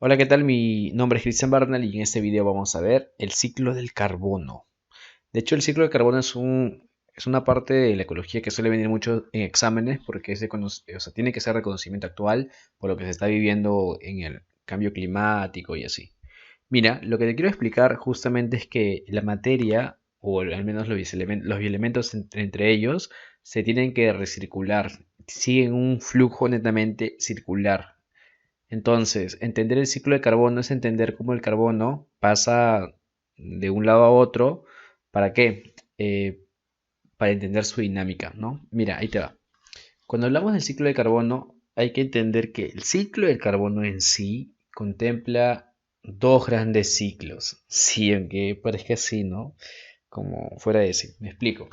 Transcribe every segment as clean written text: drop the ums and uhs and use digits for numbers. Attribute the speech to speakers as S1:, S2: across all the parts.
S1: Hola, ¿qué tal? Mi nombre es Cristian Barnal y en este video vamos a ver el ciclo del carbono. De hecho, el ciclo del carbono es una parte de la ecología que suele venir mucho en exámenes porque o sea, tiene que ser de conocimiento actual por lo que se está viviendo en el cambio climático y así. Mira, lo que te quiero explicar justamente es que la materia, o al menos los elementos entre ellos, se tienen que recircular, siguen un flujo netamente circular. Entonces, entender el ciclo de carbono es entender cómo el carbono pasa de un lado a otro. ¿Para qué? Para entender su dinámica, ¿no? Mira, ahí te va. Cuando hablamos del ciclo de carbono, hay que entender que el ciclo del carbono en sí contempla dos grandes ciclos. Sí, aunque parezca así, ¿no? Como fuera de sí. Me explico.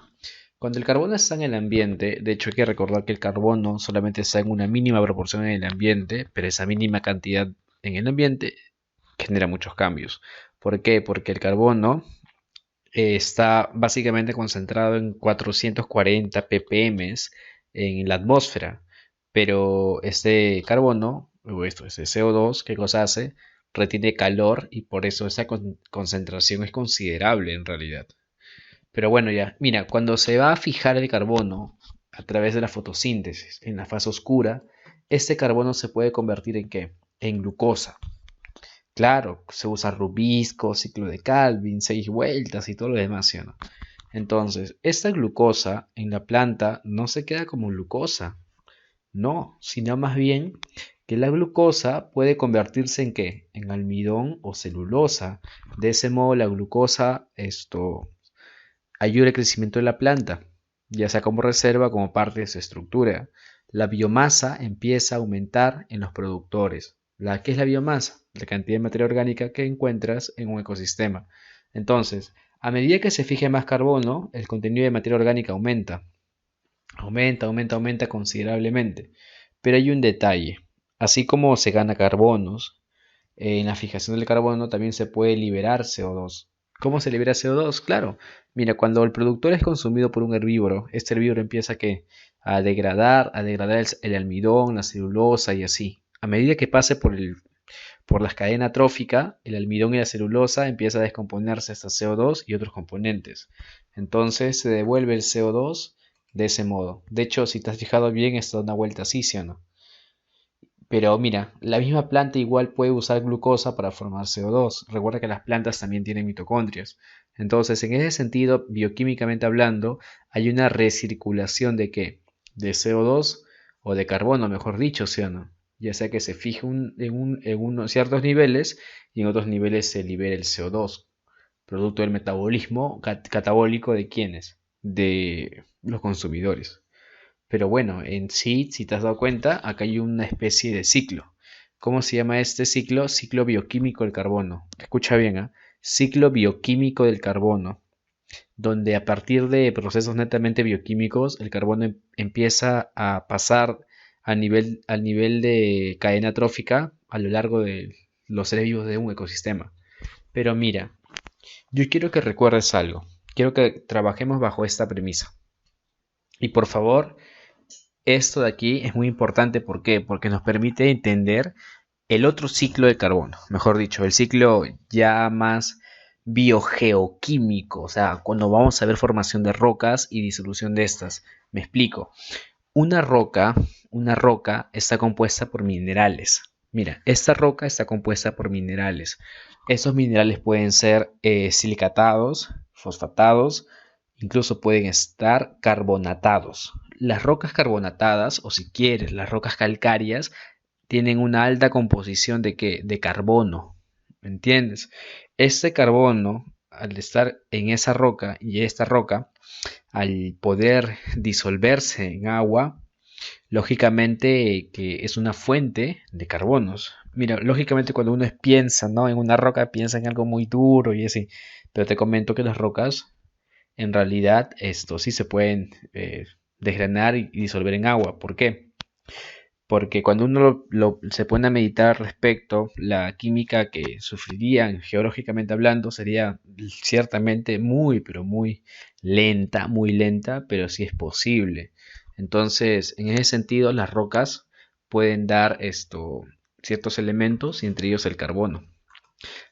S1: Cuando el carbono está en el ambiente, de hecho hay que recordar que el carbono solamente está en una mínima proporción en el ambiente, pero esa mínima cantidad en el ambiente genera muchos cambios. ¿Por qué? Porque el carbono está básicamente concentrado en 440 ppm en la atmósfera, pero este carbono, o esto, ese CO2, ¿qué cosa hace? Retiene calor y por eso esa concentración es considerable en realidad. Pero bueno, ya, mira, cuando se va a fijar el carbono a través de la fotosíntesis en la fase oscura, este carbono se puede convertir en ¿qué? En glucosa. Claro, se usa Rubisco, ciclo de Calvin, 6 vueltas y todo lo demás, ¿sí o no? Entonces, esta glucosa en la planta no se queda como glucosa, no, sino más bien que la glucosa puede convertirse en ¿qué? En almidón o celulosa. De ese modo, la glucosa, ayuda al crecimiento de la planta, ya sea como reserva como parte de su estructura. La biomasa empieza a aumentar en los productores. ¿Qué es la biomasa? La cantidad de materia orgánica que encuentras en un ecosistema. Entonces, a medida que se fije más carbono, el contenido de materia orgánica aumenta. Aumenta considerablemente. Pero hay un detalle. Así como se gana carbonos, en la fijación del carbono también se puede liberar CO2. ¿Cómo se libera CO2? Claro, mira, cuando el productor es consumido por un herbívoro, este herbívoro empieza ¿qué? A degradar el almidón, la celulosa y así. A medida que pase por la cadena trófica, el almidón y la celulosa empieza a descomponerse hasta CO2 y otros componentes. Entonces se devuelve el CO2 de ese modo. De hecho, si te has fijado bien, esto da una vuelta así, ¿sí o no? Pero mira, la misma planta igual puede usar glucosa para formar CO2. Recuerda que las plantas también tienen mitocondrias. Entonces, en ese sentido, bioquímicamente hablando, hay una recirculación de qué? De CO2 o de carbono, mejor dicho, ¿sí o no? Ya sea que se fije en unos ciertos niveles y en otros niveles se libera el CO2, producto del metabolismo catabólico de quienes, de los consumidores. Pero bueno, en sí, si te has dado cuenta, acá hay una especie de ciclo. ¿Cómo se llama este ciclo? Ciclo bioquímico del carbono. Escucha bien, ¿ah? Ciclo bioquímico del carbono, donde a partir de procesos netamente bioquímicos, el carbono empieza a pasar al nivel de cadena trófica a lo largo de los seres vivos de un ecosistema. Pero mira, yo quiero que recuerdes algo. Quiero que trabajemos bajo esta premisa. Y por favor, esto de aquí es muy importante, ¿por qué? Porque nos permite entender el otro ciclo de carbono, mejor dicho, el ciclo ya más biogeoquímico, o sea, cuando vamos a ver formación de rocas y disolución de estas. Me explico. Una roca, una roca está compuesta por minerales. Mira, esta roca está compuesta por minerales. Esos minerales pueden ser silicatados, fosfatados, incluso pueden estar carbonatados. Las rocas carbonatadas, o si quieres, las rocas calcáreas, tienen una alta composición de ¿qué? De carbono. ¿Me entiendes? Este carbono, al estar en esa roca y esta roca, al poder disolverse en agua, lógicamente que es una fuente de carbonos. Mira, lógicamente cuando uno piensa, ¿no? En una roca, piensa en algo muy duro y así. Pero te comento que las rocas, en realidad, esto sí se pueden desgranar y disolver en agua. ¿Por qué? Porque cuando uno se pone a meditar al respecto, la química que sufrirían geológicamente hablando sería ciertamente muy, pero muy lenta, pero sí es posible. Entonces, en ese sentido, las rocas pueden dar ciertos elementos y entre ellos el carbono.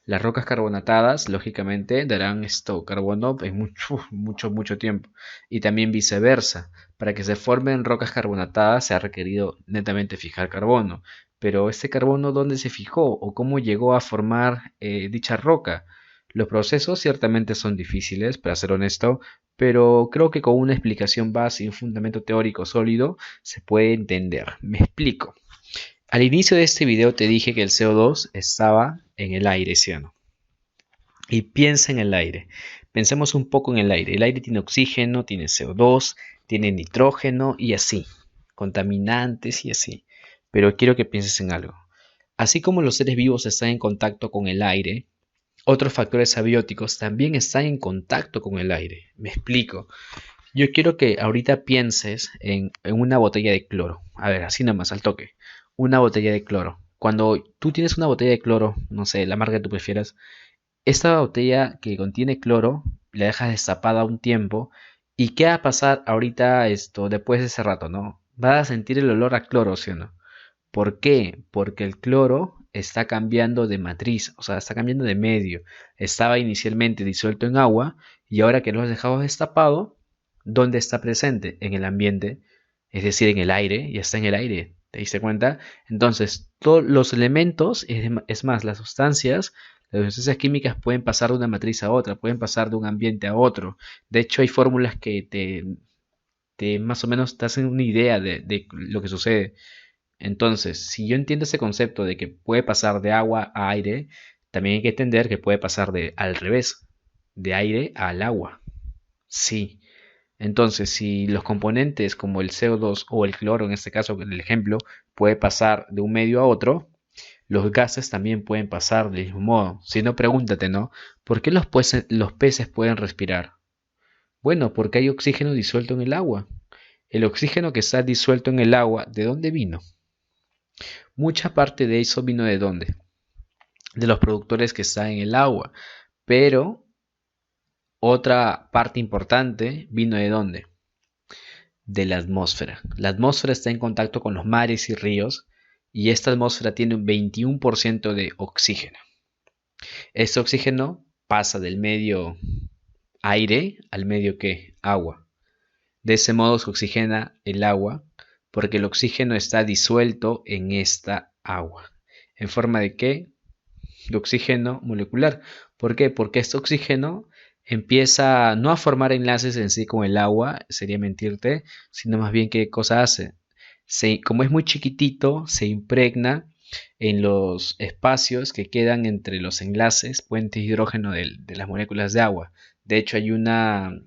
S1: Las rocas carbonatadas, lógicamente, darán esto carbono en mucho tiempo. Y también viceversa. Para que se formen rocas carbonatadas se ha requerido netamente fijar carbono. Pero este carbono, ¿dónde se fijó o cómo llegó a formar dicha roca? Los procesos ciertamente son difíciles, para ser honesto, pero creo que con una explicación base y un fundamento teórico sólido se puede entender. Me explico. Al inicio de este video te dije que el CO2 estaba en el aire, ¿sí o no? Y piensa en el aire. Pensemos un poco en el aire. El aire tiene oxígeno, tiene CO2, tiene nitrógeno y así. Contaminantes y así. Pero quiero que pienses en algo. Así como los seres vivos están en contacto con el aire, otros factores abióticos también están en contacto con el aire. Me explico. Yo quiero que ahorita pienses en una botella de cloro. A ver, así nomás, al toque. Una botella de cloro. Cuando tú tienes una botella de cloro, no sé, la marca que tú prefieras, esta botella que contiene cloro, la dejas destapada un tiempo. ¿Y qué va a pasar ahorita después de ese rato, no? Vas a sentir el olor a cloro, ¿sí o no? ¿Por qué? Porque el cloro está cambiando de matriz, o sea, está cambiando de medio. Estaba inicialmente disuelto en agua y ahora que lo has dejado destapado, ¿dónde está presente? En el ambiente, es decir, en el aire, ya está en el aire. ¿Te diste cuenta? Entonces, todos los elementos, es más, las sustancias químicas pueden pasar de una matriz a otra, pueden pasar de un ambiente a otro. De hecho, hay fórmulas que te más o menos te hacen una idea de lo que sucede. Entonces, si yo entiendo ese concepto de que puede pasar de agua a aire, también hay que entender que puede pasar de al revés, de aire al agua. Sí. Entonces, si los componentes como el CO2 o el cloro, en este caso, en el ejemplo, puede pasar de un medio a otro, los gases también pueden pasar del mismo modo. Si no, pregúntate, ¿no? ¿Por qué los peces pueden respirar? Bueno, porque hay oxígeno disuelto en el agua. El oxígeno que está disuelto en el agua, ¿de dónde vino? Mucha parte de eso vino ¿de dónde? De los productores que están en el agua. Pero otra parte importante vino ¿de dónde? De la atmósfera. La atmósfera está en contacto con los mares y ríos y esta atmósfera tiene un 21% de oxígeno. Este oxígeno pasa del medio aire al medio ¿qué? Agua. De ese modo se oxigena el agua porque el oxígeno está disuelto en esta agua. ¿En forma de qué? De oxígeno molecular. ¿Por qué? Porque este oxígeno empieza no a formar enlaces en sí con el agua, sería mentirte, sino más bien qué cosa hace. Como es muy chiquitito, se impregna en los espacios que quedan entre los enlaces, puentes de hidrógeno de las moléculas de agua. De hecho, hay una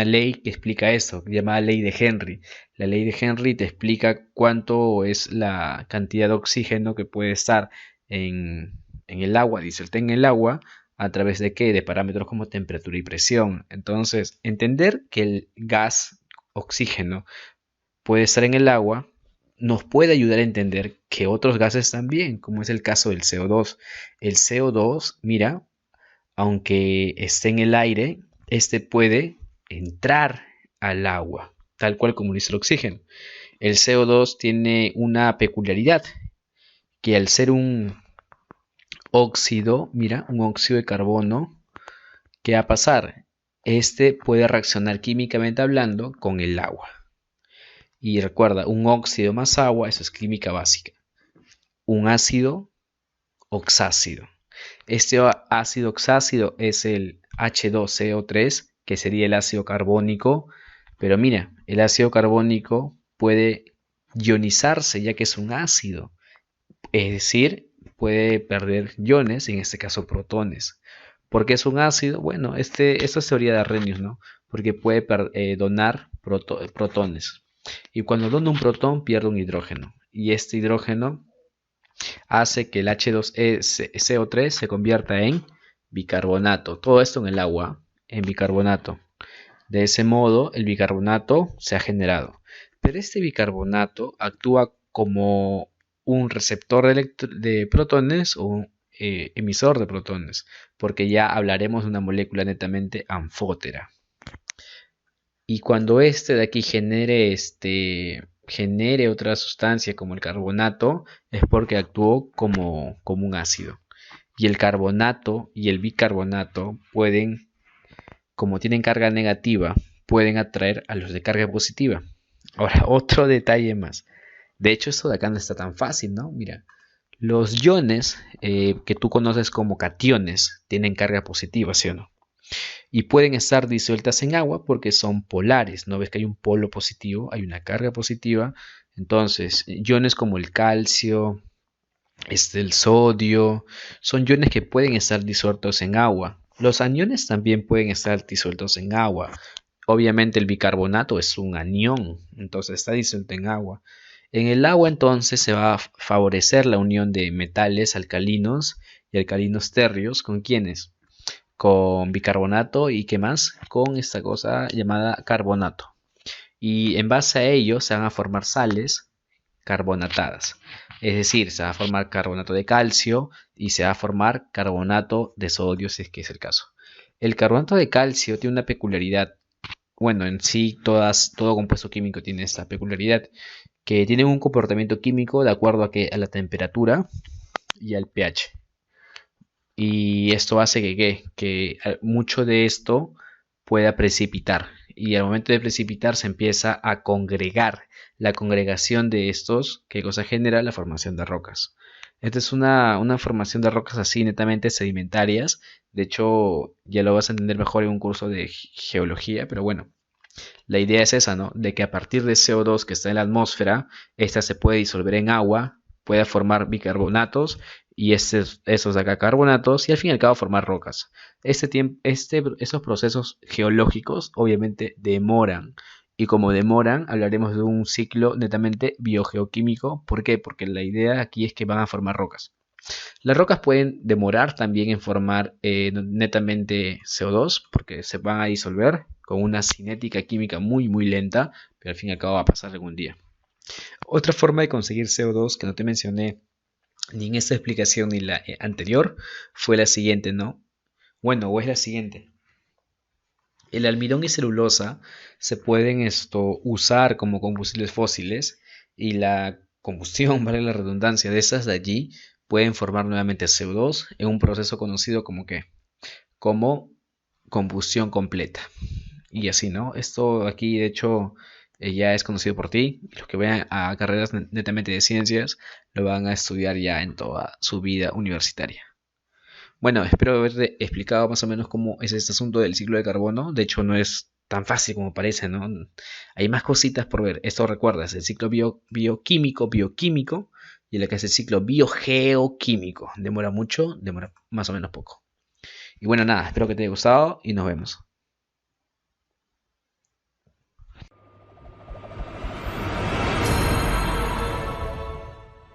S1: ley que explica esto, llamada ley de Henry. La ley de Henry te explica cuánto es la cantidad de oxígeno que puede estar en el agua, disuelta en el agua, a través de qué? De parámetros como temperatura y presión. Entonces, entender que el gas oxígeno puede estar en el agua nos puede ayudar a entender que otros gases también, como es el caso del CO2. El CO2, mira, aunque esté en el aire, este puede entrar al agua, tal cual como lo hizo el oxígeno. El CO2 tiene una peculiaridad, que al ser un óxido, mira, un óxido de carbono, ¿qué va a pasar? Este puede reaccionar químicamente hablando con el agua. Y recuerda, un óxido más agua, eso es química básica. Un ácido oxácido. Este ácido oxácido es el H2CO3, que sería el ácido carbónico. Pero mira, el ácido carbónico puede ionizarse ya que es un ácido. Es decir, puede perder iones, en este caso protones. ¿Por qué es un ácido? Bueno, esto es teoría de Arrhenius, ¿no? Porque puede donar protones. Y cuando dona un protón, pierde un hidrógeno. Y este hidrógeno hace que el H2CO3 se convierta en bicarbonato. Todo esto en el agua, en bicarbonato. De ese modo, el bicarbonato se ha generado. Pero este bicarbonato actúa como un receptor de protones o un emisor de protones, porque ya hablaremos de una molécula netamente anfótera. Y cuando este de aquí genere genere otra sustancia como el carbonato es porque actuó como un ácido. Y el carbonato y el bicarbonato pueden, como tienen carga negativa, pueden atraer a los de carga positiva. Ahora, otro detalle más. De hecho, esto de acá no está tan fácil, ¿no? Mira, los iones que tú conoces como cationes tienen carga positiva, ¿sí o no? Y pueden estar disueltas en agua porque son polares. ¿No ves que hay un polo positivo? Hay una carga positiva. Entonces, iones como el calcio, el sodio, son iones que pueden estar disueltos en agua. Los aniones también pueden estar disueltos en agua. Obviamente el bicarbonato es un anión, entonces está disuelto en agua. En el agua entonces se va a favorecer la unión de metales alcalinos y alcalinos térreos. ¿Con quiénes? Con bicarbonato y ¿qué más? Con esta cosa llamada carbonato. Y en base a ello se van a formar sales carbonatadas. Es decir, se va a formar carbonato de calcio y se va a formar carbonato de sodio, si es que es el caso. El carbonato de calcio tiene una peculiaridad. Bueno, en sí todo compuesto químico tiene esta peculiaridad, que tiene un comportamiento químico de acuerdo a la temperatura y al pH. Y esto hace que mucho de esto pueda precipitar. Y al momento de precipitar se empieza a congregar. La congregación de estos, ¿qué cosa genera? La formación de rocas. Esta es una formación de rocas así netamente sedimentarias. De hecho, ya lo vas a entender mejor en un curso de geología, pero bueno. La idea es esa, ¿no? De que a partir de CO2 que está en la atmósfera, esta se puede disolver en agua, puede formar bicarbonatos y esos de acá carbonatos y al fin y al cabo formar rocas. Esos procesos geológicos obviamente demoran y como demoran hablaremos de un ciclo netamente biogeoquímico. ¿Por qué? Porque la idea aquí es que van a formar rocas. Las rocas pueden demorar también en formar netamente CO2 porque se van a disolver con una cinética química muy muy lenta, pero al fin y al cabo va a pasar algún día. Otra forma de conseguir CO2 que no te mencioné ni en esta explicación ni la anterior fue la siguiente, ¿no? Bueno, o es la siguiente. El almidón y celulosa se pueden usar como combustibles fósiles y la combustión, vale la redundancia, de esas de allí pueden formar nuevamente CO2 en un proceso conocido como combustión completa. Y así, ¿no? Esto aquí, de hecho, ya es conocido por ti. Los que vayan a carreras netamente de ciencias lo van a estudiar ya en toda su vida universitaria. Bueno, espero haberte explicado más o menos cómo es este asunto del ciclo de carbono. De hecho, no es tan fácil como parece, ¿no? Hay más cositas por ver. Esto recuerdas, el ciclo bioquímico, y el que es el ciclo biogeoquímico. Demora mucho, demora más o menos poco. Y bueno, nada, espero que te haya gustado y nos vemos.